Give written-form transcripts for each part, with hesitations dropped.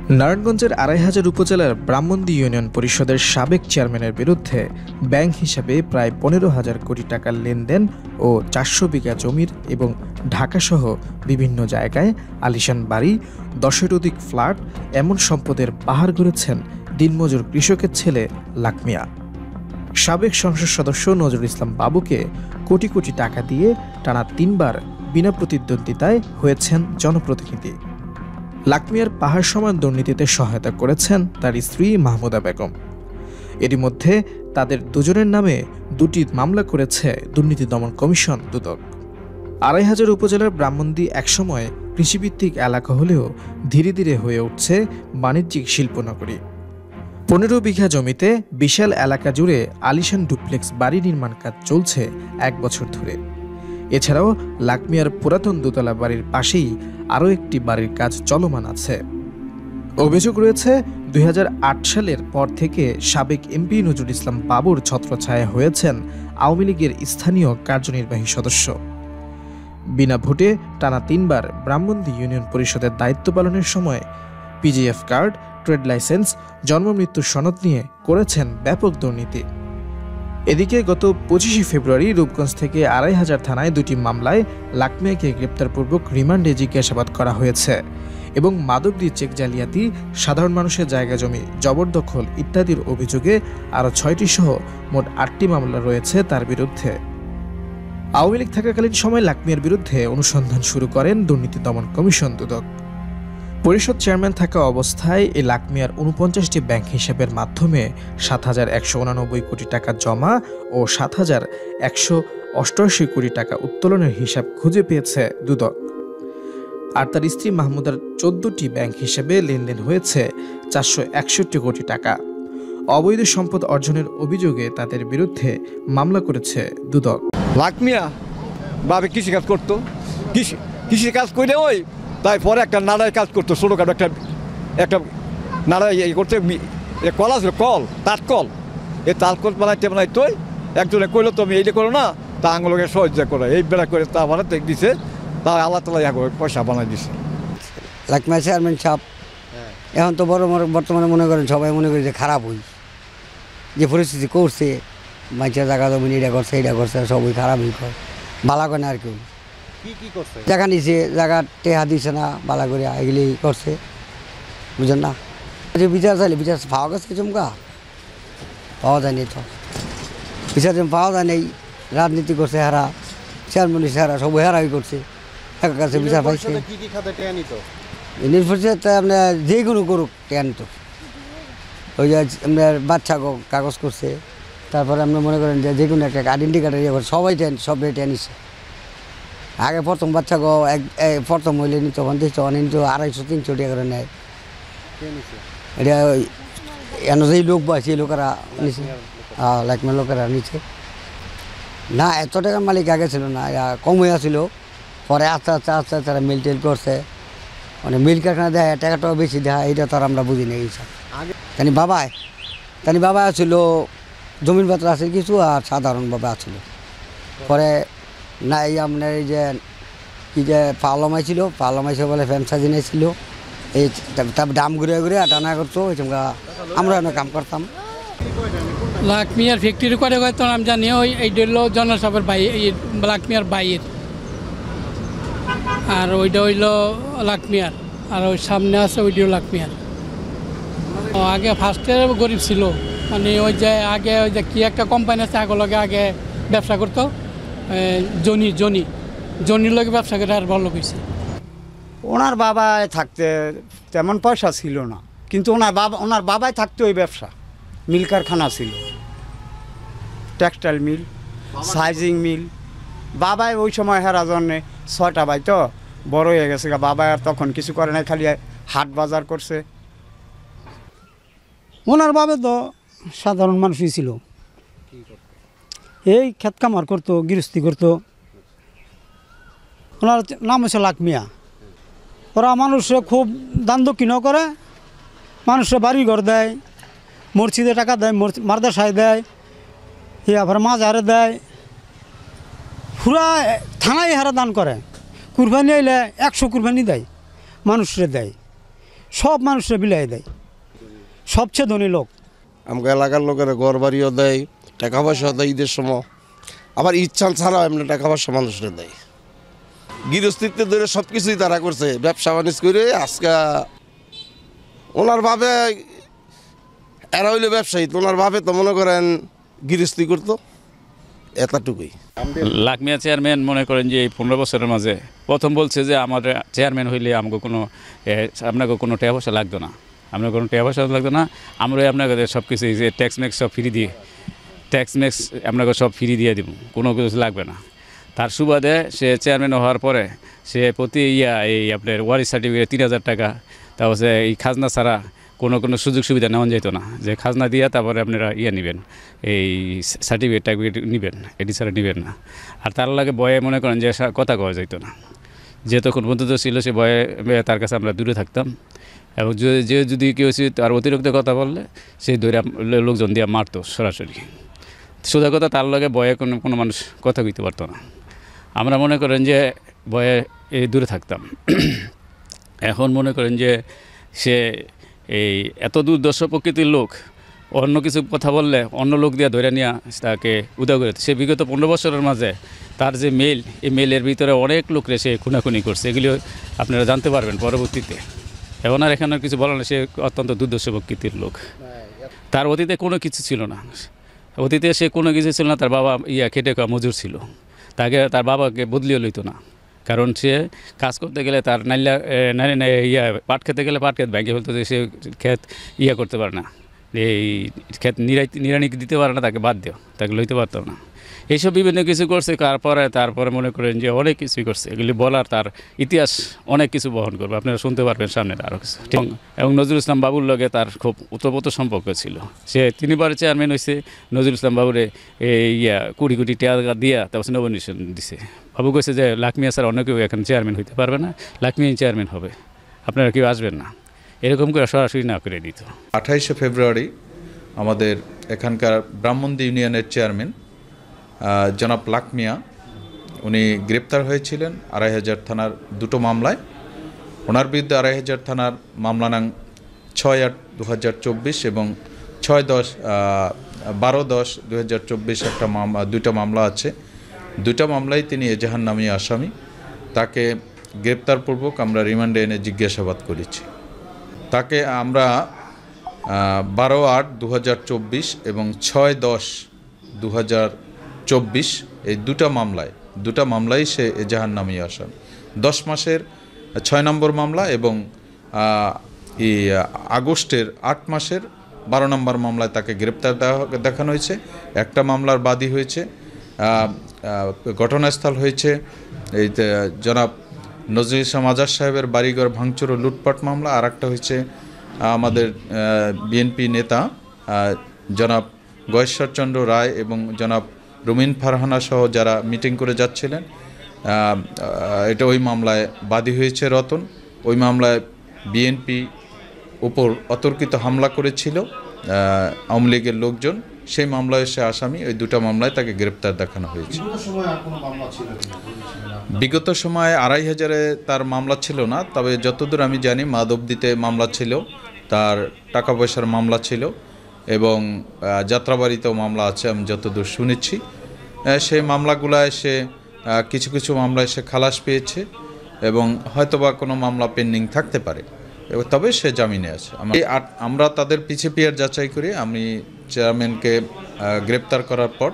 নারায়ণগঞ্জের ২৫০০ উপজেলার ব্রাহ্মণদী ইউনিয়ন পরিষদের সাবেক চেয়ারম্যানের বিরুদ্ধে ব্যাংক হিসাবে প্রায় ১৫,০০০ কোটি টাকার লেনদেন ও ৪০০ বিঘা জমির এবং ঢাকাসহ বিভিন্ন জায়গায় আলিশান বাড়ি, ১০-এর অধিক ফ্ল্যাট এমন সম্পদের পাহাড় গড়েছেন দিনমজুর কৃষকের ছেলে লাক মিয়া। সাবেক সংসদ সদস্য নজরুল ইসলাম বাবুকে কোটি কোটি টাকা দিয়ে টানা ৩বার বিনা প্রতিদ্বন্দ্বিতায় হয়েছেন জনপ্রতিনিধি। লাক মিয়ার পাহাড় সমান দুর্নীতিতে সহায়তা করেছেন তার স্ত্রী মাহমুদা বেগম। এরই মধ্যে তাদের দুজনের নামে ২টি মামলা করেছে দুর্নীতি দমন কমিশন দুদক। ২৫০০ উপজেলার ব্রাহ্মণদী একসময় কৃষিভিত্তিক এলাকা হলেও ধীরে ধীরে হয়ে উঠছে বাণিজ্যিক শিল্পনগরী। ১৫ বিঘা জমিতে বিশাল এলাকা জুড়ে আলিশান ডুপ্লেক্স বাড়ি নির্মাণ কাজ চলছে ১ বছর ধরে। এছাড়াও লাক মিয়ার পুরাতন দোতলা বাড়ির পাশেই আরও একটি বাড়ির কাজ চলমান আছে। অভিযোগ রয়েছে ২০০৮ সালের পর থেকে সাবেক এমপি নজরুল ইসলাম বাবুর ছত্রছায়া হয়েছেন আওয়ামী লীগের স্থানীয় কার্যনির্বাহী সদস্য। বিনা ভোটে টানা ৩বার ব্রাহ্মণদী ইউনিয়ন পরিষদের দায়িত্ব পালনের সময় পিজিএফ কার্ড, ট্রেড লাইসেন্স, জন্ম মৃত্যুর সনদ নিয়ে করেছেন ব্যাপক দুর্নীতি। এদিকে গত ২৫শে ফেব্রুয়ারি রূপগঞ্জ থেকে ২৫০০ থানায় ২টি মামলায় লাক মিয়াকে গ্রেপ্তারপূর্বক রিমান্ডে জিজ্ঞাসাবাদ করা হয়েছে এবং মাদক দিয়ে চেক জালিয়াতি, সাধারণ মানুষের জায়গা জমি জবরদখল ইত্যাদির অভিযোগে আরও ৬টি সহ মোট ৮টি মামলা রয়েছে তার বিরুদ্ধে। আওয়ামী লীগ থাকাকালীন সময় লাক মিয়ার বিরুদ্ধে অনুসন্ধান শুরু করেন দুর্নীতি দমন কমিশন দুদক। পরিষদ চেয়ারম্যান থাকা অবস্থায় এই লাক মিয়ার ৪৯টি ব্যাংক হিসাবের মাধ্যমে ৭,১৮৯ কোটি টাকা জমা ও ৭,১৮৮ কোটি টাকা উত্তোলনের হিসাব খুঁজে পেয়েছে দুদক। আর তার স্ত্রী মাহমুদার ১৪টি ব্যাংক হিসেবে লেনদেন হয়েছে ৪৬১ কোটি টাকা। অবৈধ সম্পদ অর্জনের অভিযোগে তাদের বিরুদ্ধে মামলা করেছে দুদক। লাক মিয়া বাবে কৃষিকাজ করতো, কৃষিকাজ করে ওই তাই পরে একটা নাড়ায় কাজ করতো, ছোটোখাটো একটা নাড়াই করতে কল আছে, কল তাঁত কল, এই তাঁত কল বানাইতে একজনে কইলো তুমি এইটা করো না, তা আঙুলকে সহ্য করে এই বেড়া করে তা বানাতে দিছে, তা আল্লাহ তালা পয়সা বানাই দিছে। লাক মিয়া চেয়ারম্যান সাহেব এখন তো বর্তমানে মনে করেন সবাই মনে করি যে খারাপ হই, যে পরিস্থিতি করছে মানুষের জায়গা জমি এটা করছে সবই খারাপই করে, ভালো করে না আর কেউ। জায়গা নিছে, জায়গা টেহা দিছে না, বালা করে এগুলি করছে, বুঝেন না। যে বিচার চাইলে বিচার পাওয়া গেছে চমকা পাওয়া যায়নি, তো বিচার পাওয়া যায় নেই। রাজনীতি করছে হারা, চেয়ারম্যান হারা, সব হারাই করছে, একার কাছে বিচার পাইছে। নির্ভরশীলতা আপনার যে কোনো করুক টেয়া নিত, ওই যে আপনার বাচ্চা কাগজ করছে, তারপরে আপনি মনে করেন যে কোনো একটা আইডেন্টি কার্ডের ইয়ে করে সবাই সব টেয়া নিচ্ছে। আগে প্রথম বাচ্চা প্রথম হইলে নিত, তখন দিত নিত ২৫০-৩০০ টাকা করে নেয়। এটা এন যেই লোক বয়সী লোকেরা নিছে, লাক মিয়া লোকেরা নিচ্ছে না। এত টাকার মালিক আগে ছিল না, কম হয়ে ছিল, পরে আস্তে আস্তে আস্তে আস্তে তারা মিল টেল করছে, মানে মিল কারখানা দেয় টাকাটাও বেশি দেয়, এইটা তো আর আমরা বুঝি না। এইসব তানি বাবা ছিল জমিন পাত্র আছে কিছু, আর সাধারণ বাবা ছিল। পরে না এই আপনার এই যে কী যে পালমাই ছিল, পালমাইছে বলে ফ্যামসা জিনিস ছিল, এই তার দাম ঘুরে ঘুরে টানা করতো, ওই সঙ্গে আমরা অনেক কাম করতাম। লাক মিয়ার ফ্যাক্টরি করে তো নাম জানি, ওই এই হইল জনসভার লাক মিয়ার বাইয়ের, আর ওইটা হইল লাক মিয়ার, আর ওই সামনে আছে ওইটাও লাক মিয়ার। আগে ফার্স্টে গরিব ছিল, মানে ওই যে আগে ওই যে কী একটা কোম্পানি আছে আগলগে আগে ব্যবসা করতো, জনির লগে ব্যবসা করে আর ভালো হয়েছে। ওনার বাবা থাকতে তেমন পয়সা ছিল না, কিন্তু ওনার বাবাই থাকতে ওই ব্যবসা, মিল কারখানা ছিল, টেক্সটাইল মিল, সাইজিং মিল। বাবাই ওই সময় হেরা জন্যে 6টা ভাই তো বড় হয়ে গেছে, বাবা আর তখন কিছু করে নাই, খালি হাট বাজার করছে। ওনার বাবা তো সাধারণ মানুষই ছিল, এই ক্ষেত কামার করতো, গৃহস্থী করতো। ওনার নাম হচ্ছে লাক মিয়া। ওরা মানুষে খুব দান দক্ষিণও করে, মানুষে বাড়ি ঘর দেয়, মসজিদে টাকা দেয়, মাদ্রাসায় দেয়, আবার মাজারে দেয়, পুরা থানায় হারা দান করে। কুরবানি আইলে 100 কুরবানি দেয়, মানুষরে দেয়, সব মানুষরা বিলাই দেয়, সবচেয়ে ধনী লোক। আমাকে এলাকার লোকেরা ঘর বাড়িও দেয়, টাকা পয়সা দেয় ঈদের সময়, আবার ইচ্ছা ছাড়াও এমনি টাকা পয়সা মানুষরা দেয়। গৃহস্থিত্ব ধরে সব কিছুই তারা করছে, ব্যবসা বাণিজ্য করে। আজকে ওনার ভাবে এরা হইলে ব্যবসায়ী, ওনার ভাবে তো মনে করেন গৃহস্থী করতো, এতটুকুই। লাকমিয়া চেয়ারম্যান মনে করেন যে এই 15 বছরের মাঝে প্রথম বলছে যে আমাদের চেয়ারম্যান হইলে আমাকে কোনো আপনাকে কোনো টাকা পয়সা লাগতো না, আপনার কোনো টাকা পয়সা লাগতো না, আমরাই আপনাকে সব কিছু যে ট্যাক্স ম্যাক্স সব ফ্রি দিয়ে আপনাকে সব ফ্রি দিয়ে দিব, কোনো কিছু লাগবে না। তার সুবাদে সে চেয়ারম্যান হওয়ার পরে সে প্রতি এই আপনার ওয়ারিশ সার্টিফিকেট 3000 টাকা, তারপর এই খাজনা ছাড়া কোনো সুযোগ সুবিধা নেওয়া যেত না, যে খাজনা দিয়ে তারপরে আপনারা নেবেন, এই সার্টিফিকেট টার্টিফিকেট নেবেন, এটি ছাড়া নেবেন না। আর তার লাগে ভয়ে মনে করেন যে কথা কওয়া যেত না, যে তখন বন্ধুত্ব ছিল সে ভয়ে তার কাছে আমরা দূরে থাকতাম। এবং যে যদি কেউ তার অতিরিক্ত কথা বললে সেই ধরে লোকজন দিয়ে মারতো সরাসরি। সোজা কথা, তার লগে ভয়ে কোনো মানুষ কথা কইতে পারতো না। আমরা মনে করেন যে ভয়ে দূরে থাকতাম। এখন মনে করেন যে সে এই এত দুর্দর্শ প্রকৃতির লোক, অন্য কিছু কথা বললে অন্য লোক দিয়ে ধরে নিয়ে তাকে উদয় করে। সে বিগত 15 বছরের মাঝে তার যে মেল, এই মেলের ভিতরে অনেক লোকরে সে খুনাখুনি করছে, এগুলি আপনারা জানতে পারবেন পরবর্তীতে। এখন আর এখানে কিছু বলার না, সে অত্যন্ত দুর্দর্শ প্রকৃতির লোক। তার অতীতে কোনো কিছু ছিল না, অতীতে সে কোনো কিছু ছিল না। তার বাবা খেটে খাওয়া মজুর ছিল, তার বাবাকে বদলিও লইতো না, কারণ সে কাজ করতে গেলে তার পাট খেতে গেলে পাট ক্ষেত ব্যাংকে ফেলতো, যে সে ক্ষেত করতে পারে না, এই ক্ষেত নিড়ানি দিতে পারে না, তাকে বাদ দেও, তাকে লইতে পারতো না। এইসব বিভিন্ন কিছু করছে। তারপরে মনে করেন যে অনেক কিছুই করছে, এগুলি বলার তার ইতিহাস অনেক কিছু বহন করবে, আপনারা শুনতে পারবেন সামনে আরও কিছু। এবং নজরুল ইসলাম বাবুর লগে তার খুব ওতপ্রোত সম্পর্ক ছিল। সে 3বার চেয়ারম্যান হয়েছে, নজরুল ইসলাম বাবুরে 20 কোটি টাকা দিয়া তারপর নবনির্বাচন দিছে। বাবু কইছে যে লাকমিয়া স্যার অন্য কেউ এখন চেয়ারম্যান হইতে পারবে না, লাকমিয়াই চেয়ারম্যান হবে, আপনারা কেউ আসবেন না, এরকম করে সরাসরি না করে দিত। 28শে ফেব্রুয়ারি আমাদের এখানকার ব্রাহ্মণদী ইউনিয়নের চেয়ারম্যান জনাব লাকমিয়া, উনি গ্রেপ্তার হয়েছিলেন 2500 থানার 2টো মামলায়। ওনার বিরুদ্ধে 2500 থানার মামলা নাং 6/8/2024 এবং 12/10/2024 একটা 2টা মামলা আছে। 2টা মামলায় তিনি এজাহার নামী আসামি। তাকে গ্রেপ্তারপূর্বক আমরা রিমান্ডে এনে জিজ্ঞাসাবাদ করেছি। তাকে আমরা 12/8/2024 এবং 6/10/2024 এই 2টা মামলায় সে এজাহার নামী আসামি। 10 মাসের 6 নম্বর মামলা এবং আগস্টের 8 মাসের 12 নম্বর মামলায় তাকে গ্রেপ্তার দেখানো হয়েছে। একটা মামলার বাদী হয়েছে, ঘটনাস্থল হয়েছে এই জনাব নজরুল ইসলাম আজাদ সাহেবের বাড়িঘর ভাঙচুর ও লুটপাট মামলা। আর একটা হয়েছে আমাদের বিএনপি নেতা জনাব গয়েশ্বরচন্দ্র রায় এবং জনাব রুমিন ফারহানা সহ যারা মিটিং করে যাচ্ছিলেন, এটা ওই মামলায় বাদী হয়েছে রতন। ওই মামলায় বিএনপি উপর অতর্কিত হামলা করেছিল আওয়ামী লীগের লোকজন, সেই মামলায় সে আসামি। ওই 2টা মামলায় তাকে গ্রেপ্তার দেখানো হয়েছে। বিগত সময়ে 2500-এ তার মামলা ছিল না, তবে যতদূর আমি জানি মাধবদীতে মামলা ছিল, তার টাকা পয়সার মামলা ছিল এবং যাত্রাবাড়িতেও মামলা আছে আমি যতদূর শুনেছি। সেই মামলাগুলায় সে কিছু মামলায় সে খালাস পেয়েছে এবং হয়তোবা কোনো মামলা পেন্ডিং থাকতে পারে, তবে সে জামিনে আছে। আমরা তাদের পিছিয়ে যাচাই করি। আমি চেয়ারম্যানকে গ্রেপ্তার করার পর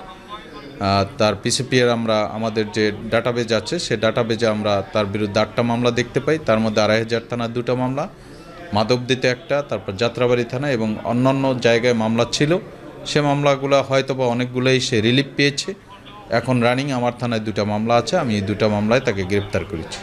তার পিছিয়ে আমরা আমাদের যে ডাটাবেজ আছে সে ডাটাবেজে আমরা তার বিরুদ্ধে 8টা মামলা দেখতে পাই। তার মধ্যে 2500 থানার 2টা মামলা, মাধবদীতে একটা, তারপর যাত্রাবাড়ি থানা এবং অন্যান্য জায়গায় মামলা ছিল। সে মামলাগুলো হয়তোবা অনেকগুলোই সে রিলিফ পেয়েছে। এখন রানিং আমার থানায় 2টা মামলা আছে, আমি এই 2টা মামলায় তাকে গ্রেপ্তার করেছি।